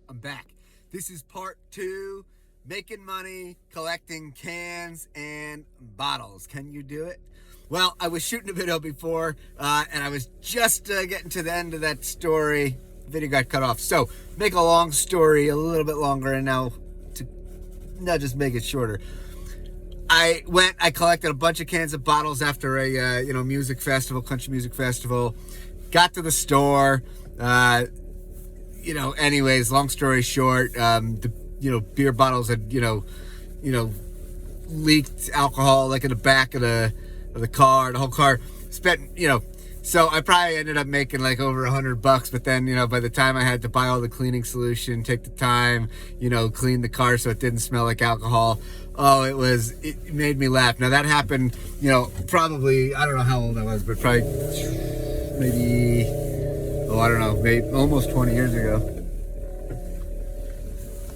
I'm back. This is part 2, making money, collecting cans and bottles. Can you do it? Well, I was shooting a video before, and I was just getting to the end of that story. The video got cut off. So, make a long story a little bit longer, and now just make it shorter. I collected a bunch of cans of bottles after a music festival, country music festival. Got to the store. Anyways, long story short, the beer bottles had leaked alcohol like in the back of the car. The whole car spent so I probably ended up making like over $100. But then by the time I had to buy all the cleaning solution, take the time, clean the car so it didn't smell like alcohol. Oh, it made me laugh. Now that happened, probably, I don't know how old I was, but probably maybe, maybe almost 20 years ago.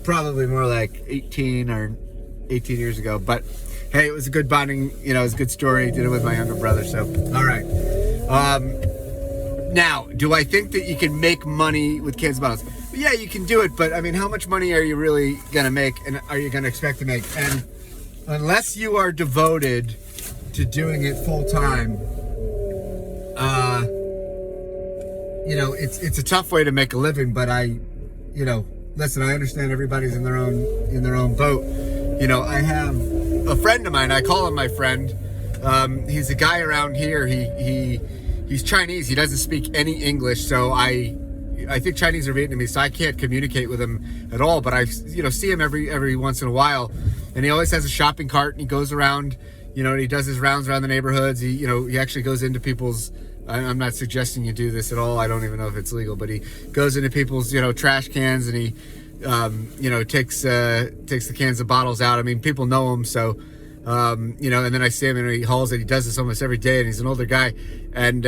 Probably more like 18 years ago. But hey, it was a good bonding, it was a good story. Did it with my younger brother, so all right. Now, do I think that you can make money with cans and bottles? Yeah, you can do it, but I mean, how much money are you really gonna make, and are you gonna expect to make? And unless you are devoted to doing it full time, it's a tough way to make a living. But listen, I understand everybody's in their own boat. I have a friend of mine. I call him my friend. He's a guy around here. He's Chinese. He doesn't speak any English, so I think Chinese or Vietnamese, so I can't communicate with him at all. But I see him every once in a while, and he always has a shopping cart, and he goes around, and he does his rounds around the neighborhoods. He actually goes into people's. I'm not suggesting you do this at all. I don't even know if it's legal, but he goes into people's trash cans, and he takes the cans of bottles out. I mean, people know him, so. And then I see him and he hauls it. He does this almost every day, and he's an older guy. And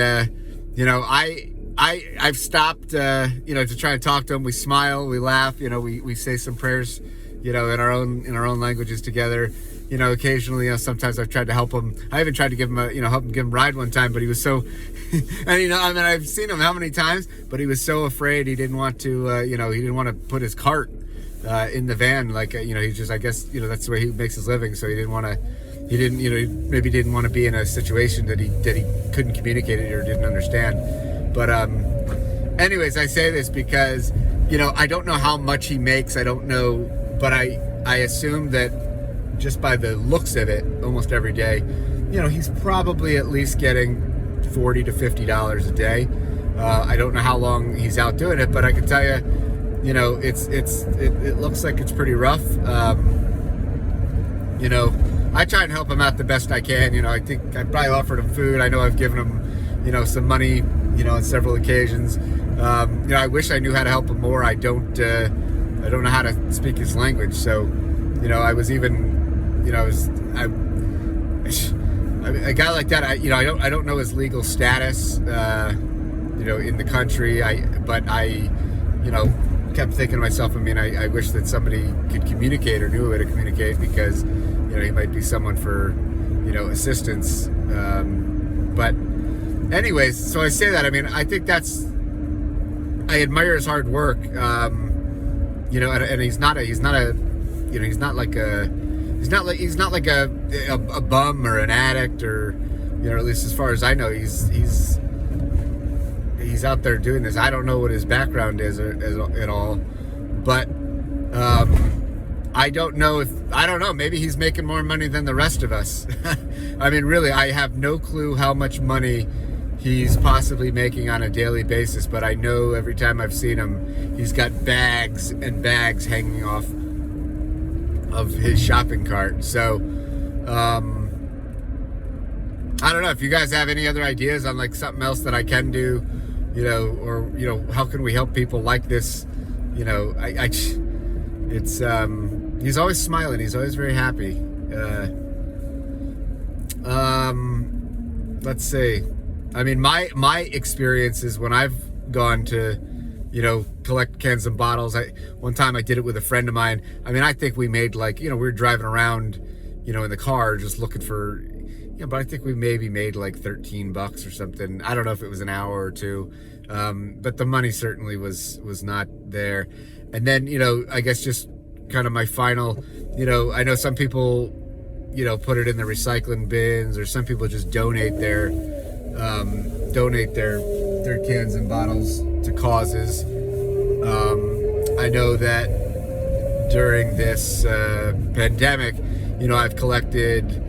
I've stopped to try and talk to him. We smile, we laugh, we say some prayers, in our own languages together. Occasionally, sometimes I've tried to help him. I even tried to give him help him give him a ride one time, but he was so and I've seen him how many times, but he was so afraid. He didn't want to he didn't want to put his cart in the van, like he just, I guess that's the way he makes his living, so he didn't want to maybe didn't want to be in a situation that he couldn't communicate it or didn't understand. But anyways, I say this because I don't know how much he makes. I don't know, but I assume that just by the looks of it, almost every day, he's probably at least getting $40 to $50 a day. I don't know how long he's out doing it, but I can tell you, it looks like it's pretty rough. I try and help him out the best I can. I think I probably offered him food. I know I've given him, some money, on several occasions. I wish I knew how to help him more. I don't know how to speak his language. So, I was even, a guy like that. I don't know his legal status, in the country. But I kept thinking to myself, I wish that somebody could communicate or knew a way to communicate, because he might be someone for assistance. But anyways, so I say that, I think I admire his hard work. And he's not like a bum or an addict, or at least as far as I know, he's out there doing this. I don't know what his background is at all, but I don't know, maybe he's making more money than the rest of us. Really, I have no clue how much money he's possibly making on a daily basis, but I know every time I've seen him, he's got bags and bags hanging off of his shopping cart. So I don't know if you guys have any other ideas on like something else that I can do, or how can we help people like this? It's he's always smiling, he's always very happy. Let's see. My experience is when I've gone to collect cans and bottles. One time I did it with a friend of mine. I think we made like, we were driving around, in the car just looking for, but I think we maybe made like $13 or something. I don't know if it was an hour or two. But the money certainly was not there. And then, I guess just kind of my final, I know some people, put it in the recycling bins, or some people just donate their cans and bottles to causes. I know that during this pandemic, I've collected,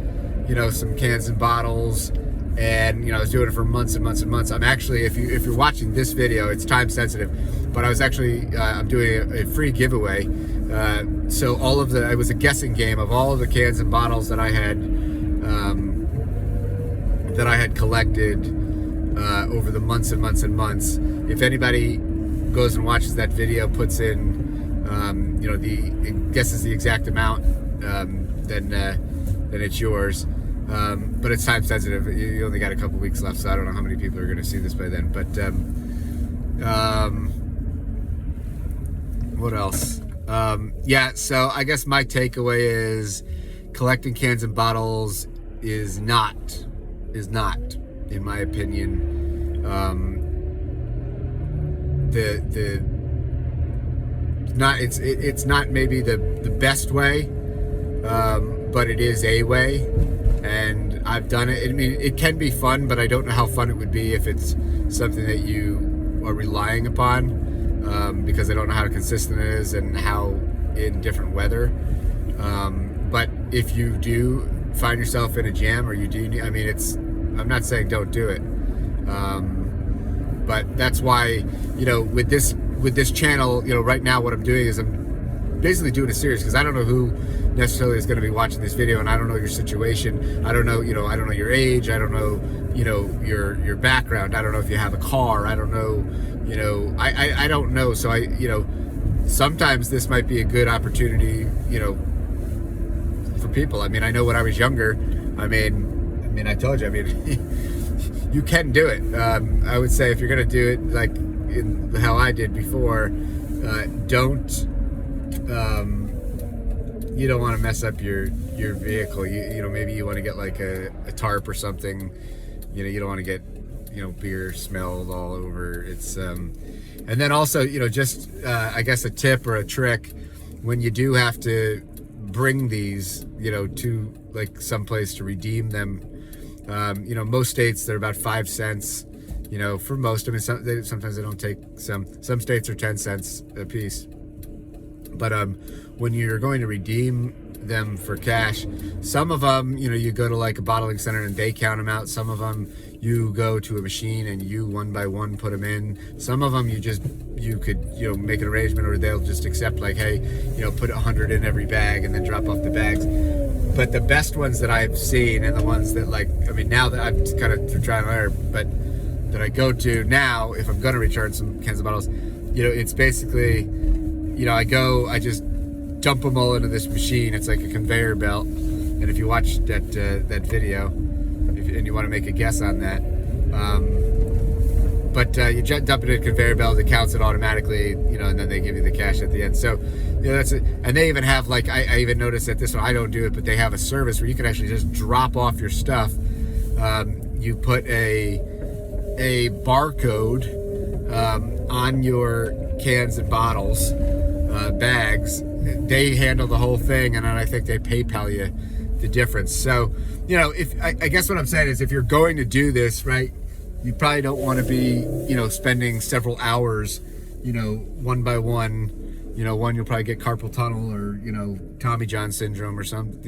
some cans and bottles, and I was doing it for months and months and months. I'm actually, if you're watching this video, it's time sensitive, but I was actually I'm doing a free giveaway. So it was a guessing game of all of the cans and bottles that I had collected over the months and months and months. If anybody goes and watches that video, puts in guesses the exact amount, then it's yours. But it's time sensitive. You only got a couple weeks left, so I don't know how many people are going to see this by then. But what else? So I guess my takeaway is collecting cans and bottles is not, in my opinion, it's not maybe the best way, but it is a way, and I've done it. I mean, it can be fun, but I don't know how fun it would be if it's something that you are relying upon, because I don't know how consistent it is and how in different weather. But if you do find yourself in a jam, or you do, I'm not saying don't do it, but that's why, with this channel, right now what I'm doing is I'm basically doing a series, because I don't know who necessarily is going to be watching this video, and I don't know your situation. I don't know, I don't know your age. I don't know, your background. I don't know if you have a car. I don't know, I don't know. So sometimes this might be a good opportunity, for people. I mean, I know when I was younger, I told you, you can do it. I would say if you're going to do it like in how I did before, you don't want to mess up your vehicle. Maybe you want to get like a tarp or something. You don't want to get, beer smelled all over. It's, and then also, just, I guess a tip or a trick when you do have to bring these, to like someplace to redeem them. Most states they're about 5 cents, for most. Sometimes they don't take some states are 10 cents a piece. But when you're going to redeem them for cash, some of them, you go to like a bottling center and they count them out. Some of them you go to a machine and you one by one put them in. Some of them you could make an arrangement, or they'll just accept like, hey, put 100 in every bag and then drop off the bags. But the best ones that I've seen, and the ones that now that I'm kind of trying to learn, but that I go to now if I'm going to return some cans of bottles, it's basically, I just dump them all into this machine. It's like a conveyor belt. And if you watch that video, and you want to make a guess on that, you dump it in a conveyor belt, it counts it automatically, and then they give you the cash at the end. So, that's it. And they even have I even noticed that this one, I don't do it, but they have a service where you can actually just drop off your stuff. You put a barcode on your cans and bottles, bags. They handle the whole thing, and then I think they PayPal you the difference. So, I guess what I'm saying is, if you're going to do this, right, you probably don't want to be, spending several hours, one by one. One, you'll probably get carpal tunnel, or, Tommy John syndrome, or something,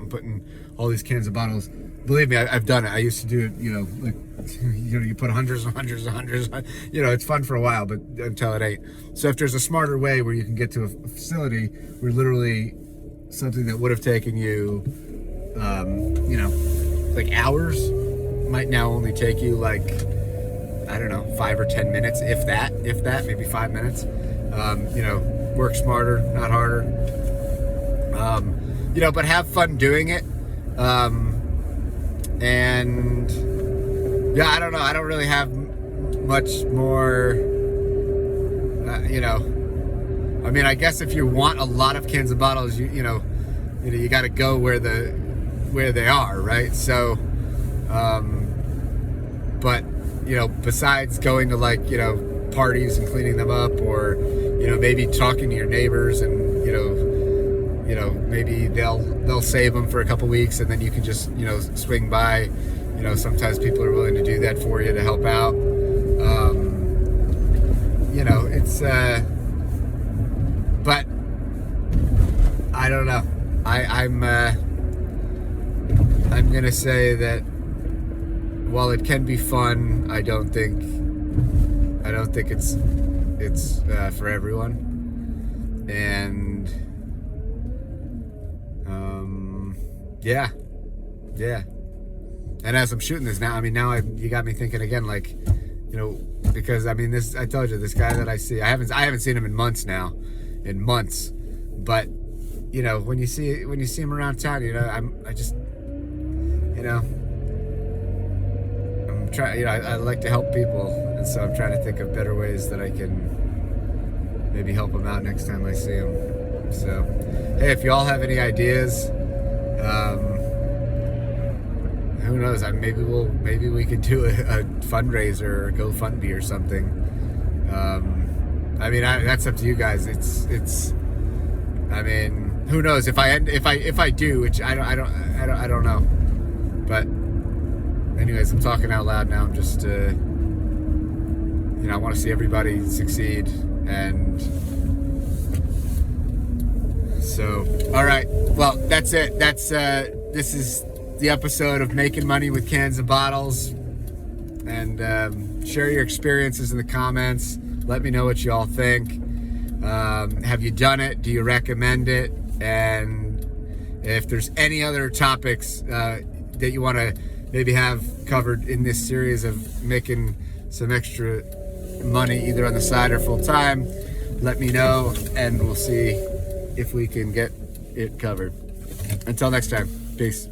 putting all these cans of bottles. Believe me, I've done it. I used to do it, you put hundreds and hundreds and hundreds. It's fun for a while, but until it ain't. So if there's a smarter way where you can get to a facility where literally something that would have taken you, like hours, might now only take you 5 or 10 minutes, if that, maybe 5 minutes. Work smarter, not harder. But have fun doing it. And yeah, I don't know. I don't really have much more, I guess if you want a lot of cans and bottles, you got to go where they are, right? So, but, besides going to parties and cleaning them up, or maybe talking to your neighbors, and maybe they'll save them for a couple weeks, and then you can just swing by. Sometimes people are willing to do that for you to help out. It's but I don't know. I'm gonna say that while it can be fun, I don't think it's for everyone. And yeah. And as I'm shooting this now, you got me thinking again, like, because this, I told you, this guy that I see, I haven't seen him in months, but when you see him around town, I'm trying, I like to help people, and so I'm trying to think of better ways that I can maybe help them out next time I see them. So, hey, if y'all have any ideas, who knows? Maybe we could do a fundraiser or a GoFundMe or something. That's up to you guys. It's. Who knows? If I do, which I don't know. But anyways, I'm talking out loud now. I'm just I want to see everybody succeed, and so all right. Well, that's it. This is the episode of Making Money with Cans and Bottles, and share your experiences in the comments. Let me know what you all think. Have you done it? Do you recommend it? And if there's any other topics that you want to maybe have covered in this series of making some extra money either on the side or full time, let me know, and we'll see if we can get it covered. Until next time, peace.